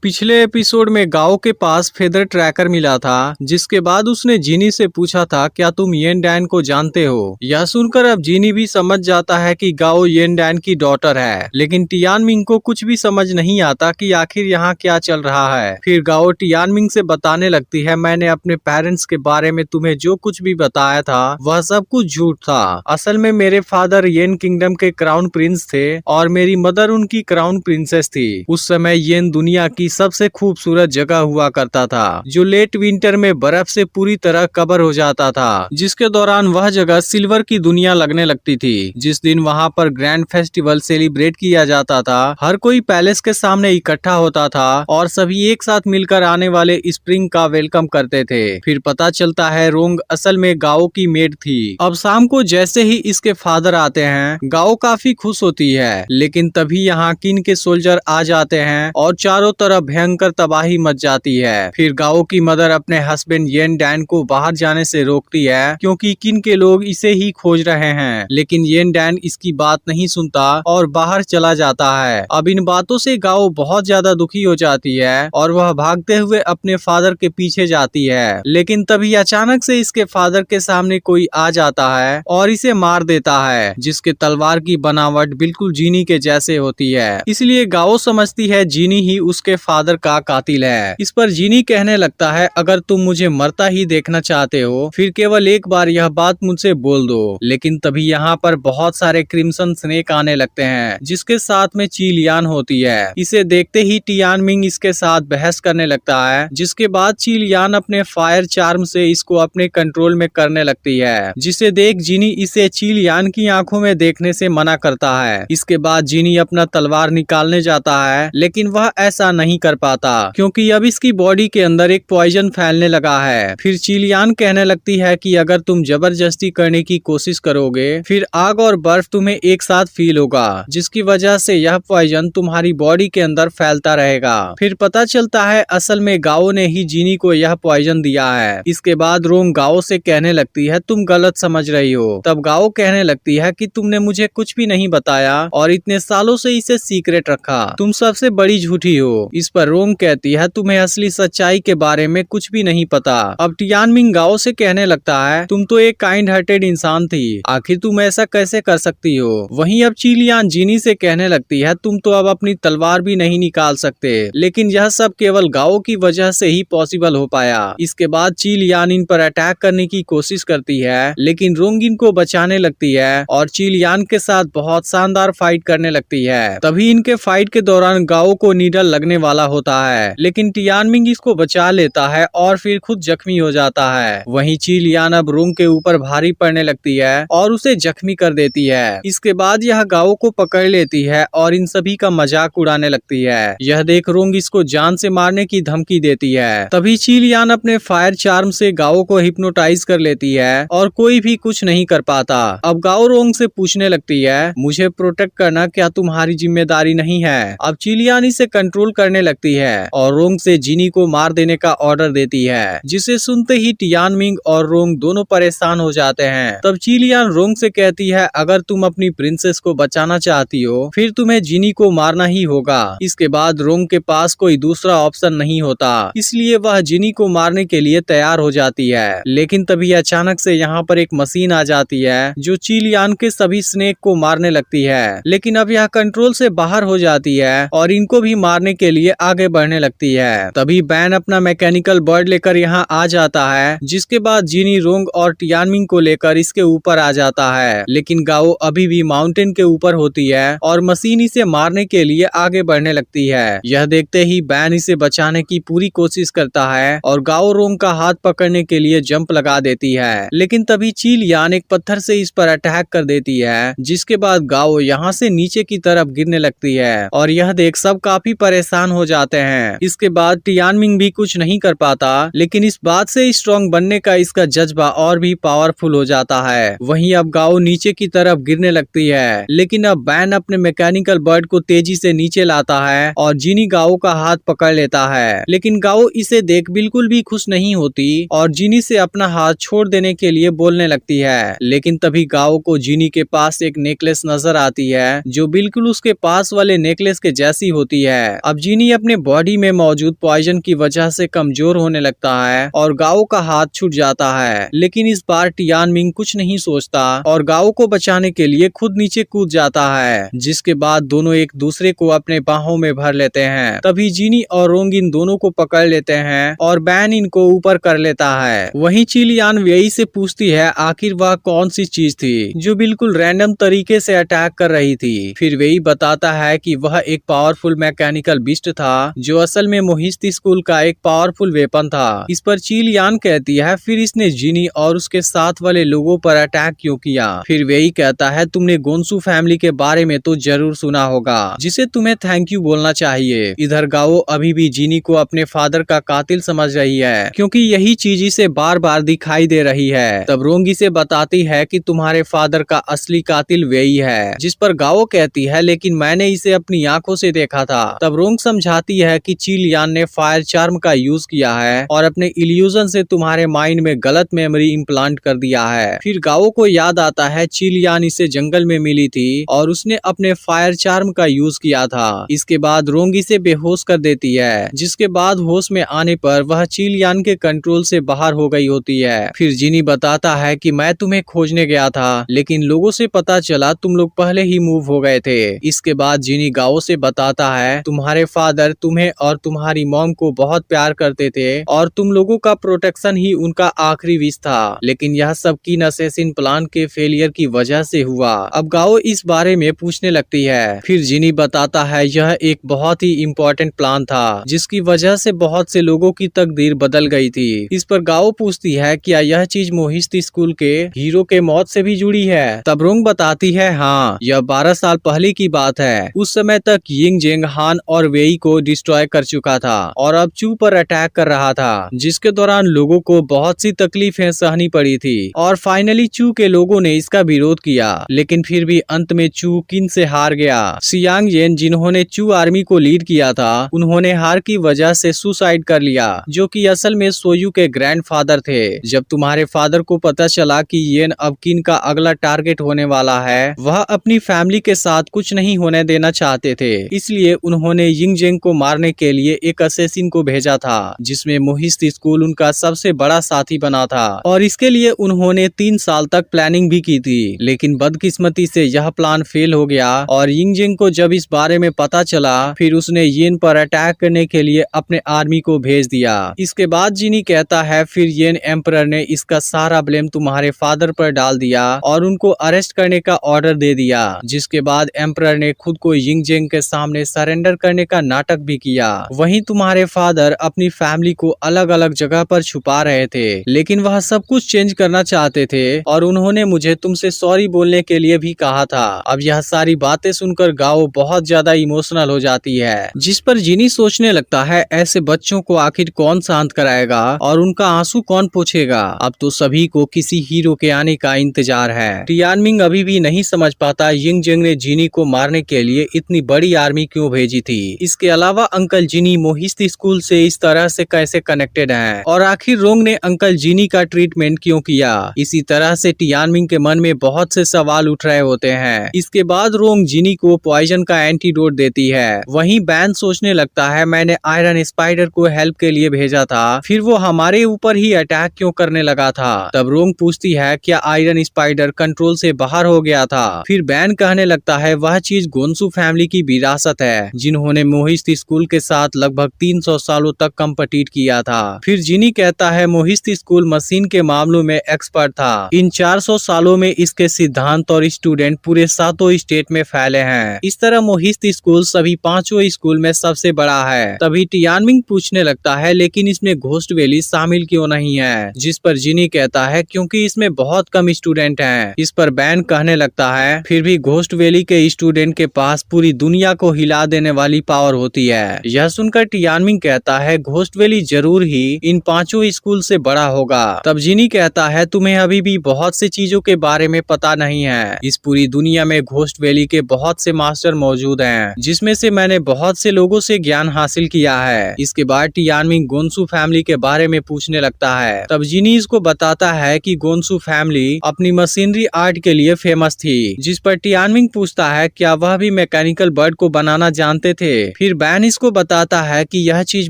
पिछले एपिसोड में गाओ के पास फेदर ट्रैकर मिला था, जिसके बाद उसने जीनी से पूछा था क्या तुम येन डैन को जानते हो। यह सुनकर अब जीनी भी समझ जाता है कि गाओ येन डैन की डॉटर है, लेकिन टियानमिंग को कुछ भी समझ नहीं आता कि आखिर यहाँ क्या चल रहा है। फिर गाओ टियानमिंग से बताने लगती है, मैंने अपने पेरेंट्स के बारे में तुम्हें जो कुछ भी बताया था वह सब कुछ झूठ था। असल में मेरे फादर येन किंगडम के क्राउन प्रिंस थे और मेरी मदर उनकी क्राउन प्रिंसेस थी। उस समय येन दुनिया की सबसे खूबसूरत जगह हुआ करता था, जो लेट विंटर में बर्फ से पूरी तरह कवर हो जाता था, जिसके दौरान वह जगह सिल्वर की दुनिया लगने लगती थी। जिस दिन वहाँ पर ग्रैंड फेस्टिवल सेलिब्रेट किया जाता था, हर कोई पैलेस के सामने इकट्ठा होता था और सभी एक साथ मिलकर आने वाले स्प्रिंग का वेलकम करते थे। फिर पता चलता है रोंग असल में गाओ की मेड थी। अब शाम को जैसे ही इसके फादर आते हैं, गाओ काफी खुश होती है, लेकिन तभी यहाँ किन के सोल्जर आ जाते हैं और चारों तरफ भयंकर तबाही मच जाती है। फिर गाओ की मदर अपने हस्बैंड येन डैन को बाहर जाने से रोकती है, क्योंकि किन के लोग इसे ही खोज रहे हैं, लेकिन येन डैन इसकी बात नहीं सुनता और बाहर चला जाता है। अब इन बातों से गाओ बहुत ज्यादा दुखी हो जाती है और वह भागते हुए अपने फादर के पीछे जाती है, लेकिन तभी अचानक से इसके फादर के सामने कोई आ जाता है और इसे मार देता है, जिसके तलवार की बनावट बिल्कुल जीनी के जैसे होती है। इसलिए गाओ समझती है जीनी ही उसके फादर का कातिल है। इस पर जीनी कहने लगता है, अगर तुम मुझे मरता ही देखना चाहते हो फिर केवल एक बार यह बात मुझसे बोल दो। लेकिन तभी यहाँ पर बहुत सारे क्रिम्सन स्नेक आने लगते हैं, जिसके साथ में चीलियान होती है। इसे देखते ही टियानमिंग इसके साथ बहस करने लगता है, जिसके बाद चीलियान अपने फायर चार्म से इसको अपने कंट्रोल में करने लगती है, जिसे देख जीनी इसे चीलियान की आंखों में देखने से मना करता है। इसके बाद जीनी अपना तलवार निकालने जाता है, लेकिन वह ऐसा नहीं कर पाता क्योंकि अब इसकी बॉडी के अंदर एक पॉइजन फैलने लगा है। फिर चीलियान कहने लगती है कि अगर तुम जबरदस्ती करने की कोशिश करोगे फिर आग और बर्फ तुम्हें एक साथ फील होगा, जिसकी वजह से यह पॉइजन तुम्हारी बॉडी के अंदर फैलता रहेगा। फिर पता चलता है असल में गाओ ने ही जीनी को यह पॉइजन दिया है। इसके बाद रोंग गाओ से कहने लगती है, तुम गलत समझ रही हो। तब गाओ कहने लगती है कि तुमने मुझे कुछ भी नहीं बताया और इतने सालों से इसे सीक्रेट रखा, तुम सबसे बड़ी झूठी हो। इस पर रोंग कहती है, तुम्हें असली सच्चाई के बारे में कुछ भी नहीं पता। अब टियानमिंग गाओ से कहने लगता है, तुम तो एक काइंड हार्टेड इंसान थी, आखिर तुम ऐसा कैसे कर सकती हो। वहीं अब चीलियान जीनी से कहने लगती है, तुम तो अब अपनी तलवार भी नहीं निकाल सकते, लेकिन यह सब केवल गाओ की वजह से ही पॉसिबल हो पाया। इसके बाद चीलियान इन पर अटैक करने की कोशिश करती है, लेकिन रोंग इनको बचाने लगती है और चीलियान के साथ बहुत शानदार फाइट करने लगती है। तभी इनके फाइट के दौरान गाओ को नीडल लगने वाला होता है, लेकिन टियानमिंग इसको बचा लेता है और फिर खुद जख्मी हो जाता है। वहीं चीलियान अब रोंग के ऊपर भारी पड़ने लगती है और उसे जख्मी कर देती है। इसके बाद यह गाओ को पकड़ लेती है और इन सभी का मजाक उड़ाने लगती है। यह देख रोंग इसको जान से मारने की धमकी देती है। तभी चीलियान अपने फायर चार्म से गाओ को हिप्नोटाइज कर लेती है और कोई भी कुछ नहीं कर पाता। अब गाओ रोंग से पूछने लगती है, मुझे प्रोटेक्ट करना क्या तुम्हारी जिम्मेदारी नहीं है। अब चीलियान इसे कंट्रोल करने लगती है और रोंग से जीनी को मार देने का ऑर्डर देती है, जिसे सुनते ही टियानमिंग और रोंग दोनों परेशान हो जाते हैं। तब चीलियान रोंग से कहती है, अगर तुम अपनी प्रिंसेस को बचाना चाहती हो फिर तुम्हें जीनी को मारना ही होगा। इसके बाद रोंग के पास कोई दूसरा ऑप्शन नहीं होता, इसलिए वह जीनी को मारने के लिए तैयार हो जाती है। लेकिन तभी अचानक से यहाँ पर एक मशीन आ जाती है जो चीलियान के सभी स्नेक को मारने लगती है, लेकिन अब यह कंट्रोल से बाहर हो जाती है और इनको भी मारने के लिए आगे बढ़ने लगती है। तभी बैन अपना मैकेनिकल बर्ड लेकर यहाँ आ जाता है, जिसके बाद जीनी रोंग और टियानमिंग को लेकर इसके ऊपर आ जाता है, लेकिन गाओ अभी भी माउंटेन के ऊपर होती है और मशीन इसे मारने के लिए आगे बढ़ने लगती है। यह देखते ही बैन इसे बचाने की पूरी कोशिश करता है और गाओ रोंग का हाथ पकड़ने के लिए जंप लगा देती है, लेकिन तभी चीलियान एक पत्थर से इस पर अटैक कर देती है, जिसके बाद गाओ यहाँ से नीचे की तरफ गिरने लगती है और यह देख सब काफी परेशान हो जाते हैं। इसके बाद टियानमिंग भी कुछ नहीं कर पाता, लेकिन इस बात से स्ट्रॉन्ग बनने का इसका जज्बा और भी पावरफुल हो जाता है। वहीं अब गाओ नीचे की तरफ गिरने लगती है, लेकिन अब बैन अपने मैकेनिकल बर्ड को तेजी से नीचे लाता है और जीनी गाओ का हाथ पकड़ लेता है, लेकिन गाओ इसे देख बिल्कुल भी खुश नहीं होती और जीनी से अपना हाथ छोड़ देने के लिए बोलने लगती है। लेकिन तभी गाओ को जीनी के पास एक नेकलेस नजर आती है जो बिल्कुल उसके पास वाले नेकलेस के जैसी होती है। अब जीनी अपने बॉडी में मौजूद पॉइजन की वजह से कमजोर होने लगता है और गाओ का हाथ छूट जाता है। लेकिन इस बार टियानमिंग कुछ नहीं सोचता और गाओ को बचाने के लिए खुद नीचे कूद जाता है, जिसके बाद दोनों एक दूसरे को अपने बाहों में भर लेते हैं। तभी जीनी और रोंग इन दोनों को पकड़ लेते हैं और बैन इनको ऊपर कर लेता है। वहीं चिलियान वेई से पूछती है आखिर वह कौन सी चीज थी जो बिल्कुल रैंडम तरीके से अटैक कर रही थी। फिर वेई बताता है कि वह एक पावरफुल मैकेनिकल बीस्ट था जो असल में मोहिस्ती स्कूल का एक पावरफुल वेपन था। इस पर चिलियान कहती है फिर इसने जीनी और उसके साथ वाले लोगों पर अटैक क्यों किया। फिर वेई कहता है तुमने गोन्सू फैमिली के बारे में तो जरूर सुना होगा जिसे तुम्हें थैंक यू बोलना चाहिए। इधर गाओ अभी भी जीनी को अपने फादर का कातिल समझ रही है क्योंकि यही चीज इसे बार बार दिखाई दे रही है। तब रोंगी से बताती है कि तुम्हारे फादर का असली कातिल वेई है, जिस पर गाओ कहती है लेकिन मैंने इसे अपनी आंखों से देखा था। तब रोंग समझाती है कि चिलियान ने फायर चार्म का यूज किया है और अपने इल्यूजन से तुम्हारे माइंड में गलत मेमोरी इम्प्लांट कर दिया है। फिर गाओ को याद आता है चिलियान इसे जंगल में मिली थी और उसने अपने फायर चार्म का यूज किया था। इसके बाद रोंग इसे बेहोश कर देती है, जिसके बाद होश में आने पर वह चिलियान के कंट्रोल से बाहर हो गई होती है। फिर जिनी बताता है कि मैं तुम्हें खोजने गया था लेकिन लोगों से पता चला तुम लोग पहले ही मूव हो गए थे। इसके बाद जिनी गाओ से बताता है तुम्हारे फादर तुम्हें और तुम्हारी मॉम को बहुत प्यार करते थे और तुम लोगों का प्रोटेक्शन ही उनका आखिरी विश था, लेकिन यह सब कीन असैसिन प्लान के फेलियर की वजह से हुआ। अब गाओ इस बारे में पूछने लगती है। फिर जिनी बताता है यह एक बहुत ही इम्पोर्टेंट प्लान था जिसकी वजह से बहुत से लोगों की तकदीर बदल गई थी। इस पर गाओ पूछती है क्या यह चीज मोहिस्ती स्कूल के हीरो के मौत से भी जुड़ी है। तब रोंग बताती है हाँ, यह 12 साल पहले की बात है। उस समय तक यिंग जेंग हान और वेई को डिस्ट्रॉय कर चुका था और अब चू पर अटैक कर रहा था, जिसके दौरान लोगों को बहुत सी तकलीफें सहनी पड़ी थी और फाइनली चू के लोगों ने इसका विरोध किया, लेकिन फिर भी अंत में चू किन से हार गया। सियांग येन जिन्होंने चू आर्मी को लीड किया था उन्होंने हार की वजह से सुसाइड कर लिया, जो कि असल में सोयू के ग्रैंडफादर थे। जब तुम्हारे फादर को पता चला कि येन अब किन का अगला टारगेट होने वाला है, वह अपनी फैमिली के साथ कुछ नहीं होने देना चाहते थे, इसलिए उन्होंने यिंग जेंग को मारने के लिए एक असैसिन को भेजा था जिसमें मोहिस्ती स्कूल उनका सबसे बड़ा साथी बना था और इसके लिए उन्होंने 3 साल तक प्लानिंग भी की थी। लेकिन बदकिस्मती से यह प्लान फेल हो गया और यिंग जेंग को जब इस बारे में पता चला फिर उसने येन पर अटैक करने के लिए अपने आर्मी को भेज दिया। इसके बाद जिनी कहता है फिर येन एम्परर ने इसका सारा ब्लेम तुम्हारे फादर पर डाल दिया और उनको अरेस्ट करने का ऑर्डर दे दिया, जिसके बाद एम्परर ने खुद को यिंग जेंग के सामने सरेंडर करने का नाटक भी किया। वहीं तुम्हारे फादर अपनी फैमिली को अलग अलग जगह पर छुपा रहे थे, लेकिन वह सब कुछ चेंज करना चाहते थे और उन्होंने मुझे तुमसे सॉरी बोलने के लिए भी कहा था। अब यह सारी बातें सुनकर गाओ बहुत ज्यादा इमोशनल हो जाती है, जिस पर जिनी सोचने लगता है ऐसे बच्चों को आखिर कौन शांत कराएगा और उनका आंसू कौन पोंछेगा। अब तो सभी को किसी हीरो के आने का इंतजार है। टियानमिंग अभी भी नहीं समझ पाता यिंग जेंग ने जिनी को मारने के लिए इतनी बड़ी आर्मी क्यों भेजी थी। इसके अलावा अंकल जिनी मोहिस्ती स्कूल से इस तरह से कैसे कनेक्टेड हैं और आखिर रोंग ने अंकल जिनी का ट्रीटमेंट क्यों किया। इसी तरह से टियानमिंग के मन में बहुत से सवाल उठ रहे होते हैं। इसके बाद रोंग जिनी को पॉइजन का एंटीडोट देती है। वहीं बैन सोचने लगता है मैंने आयरन स्पाइडर को हेल्प के लिए भेजा था, फिर वो हमारे ऊपर ही अटैक क्यों करने लगा था। तब रोंग पूछती है क्या आयरन स्पाइडर कंट्रोल से बाहर हो गया था। फिर बैन कहने लगता है वह चीज गोन्सू फैमिली की विरासत है जिन्होंने मोहिस्ती स्कूल के साथ लगभग 300 सालों तक कम्पीट किया था। फिर जिनी कहता है मोहिस्ती स्कूल मशीन के मामलों में एक्सपर्ट था। इन 400 सालों में इसके सिद्धांत और स्टूडेंट पूरे 7 स्टेट में फैले हैं। इस तरह मोहिस्ती स्कूल सभी 5 स्कूल में सबसे बड़ा है। तभी टियानमिंग पूछने लगता है लेकिन इसमें घोस्ट वैली शामिल क्यों नहीं है, जिस पर जिनी कहता है क्योंकि इसमें बहुत कम स्टूडेंट हैं। इस पर बैन कहने लगता है फिर भी घोस्ट वैली के स्टूडेंट के पास पूरी दुनिया को हिला देने वाली पावर होती है। यह सुनकर टियानमिंग कहता है घोस्ट वैली जरूर ही इन 5 स्कूल से बड़ा होगा। तब जिनी कहता है तुम्हें अभी भी बहुत सी चीजों के बारे में पता नहीं है। इस पूरी दुनिया में घोस्ट वैली के बहुत से मास्टर मौजूद हैं, जिसमें से मैंने बहुत से लोगों से ज्ञान हासिल किया है। इसके बाद टियानमिंग गोन्सू फैमिली के बारे में पूछने लगता है। तब जिनी इसको बताता है कि गोन्सू फैमिली अपनी मशीनरी आर्ट के लिए फेमस थी, जिस पर टियानमिंग पूछता है क्या वह भी मैकेनिकल बर्ड को बनाना जानते थे। फिर फिर बैन इसको बताता है कि यह चीज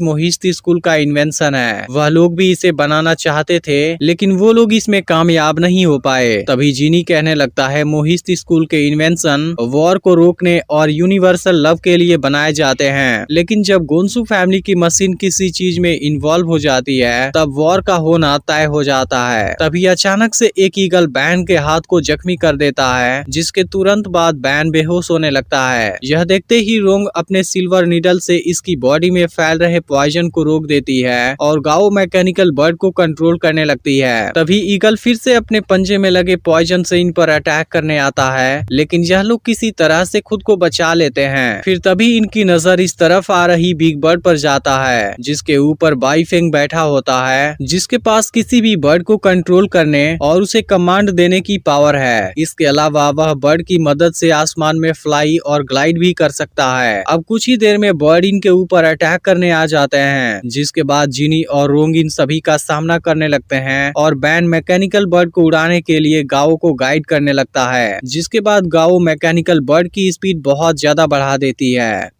मोहिस्ती स्कूल का इन्वेंशन है। वह लोग भी इसे बनाना चाहते थे लेकिन वो लोग इसमें कामयाब नहीं हो पाए। तभी जीनी कहने लगता है मोहिस्ती स्कूल के इन्वेंशन वॉर को रोकने और यूनिवर्सल लव के लिए बनाए जाते हैं। लेकिन जब गोन्सू फैमिली की मशीन किसी चीज में इन्वॉल्व हो जाती है तब वॉर का होना तय हो जाता है। तभी अचानक से एक ईगल बैन के हाथ को जख्मी कर देता है, जिसके तुरंत बाद बैन बेहोश होने लगता है। यह देखते ही रोंग अपने सिल्वर नीडल से इसकी बॉडी में फैल रहे पॉइजन को रोक देती है और गाओ मैकेनिकल बर्ड को कंट्रोल करने लगती है। तभी ईगल फिर से अपने पंजे में लगे पॉइजन से इन पर अटैक करने आता है, लेकिन यह लोग किसी तरह से खुद को बचा लेते हैं। फिर तभी इनकी नजर इस तरफ आ रही बिग बर्ड पर जाता है, जिसके ऊपर बाईफेंग बैठा होता है, जिसके पास किसी भी बर्ड को कंट्रोल करने और उसे कमांड देने की पावर है। इसके अलावा वह बर्ड की मदद से आसमान में फ्लाई और ग्लाइड भी कर सकता है। अब कुछ ही देर में बर्ड इनके ऊपर अटैक करने आ जाते हैं, जिसके बाद जीनी और रोंग इन सभी का सामना करने लगते हैं और बैन मैकेनिकल बर्ड को उड़ाने के लिए गाओ को गाइड करने लगता है, जिसके बाद गाओ मैकेनिकल बर्ड की स्पीड बहुत ज्यादा बढ़ा देती है।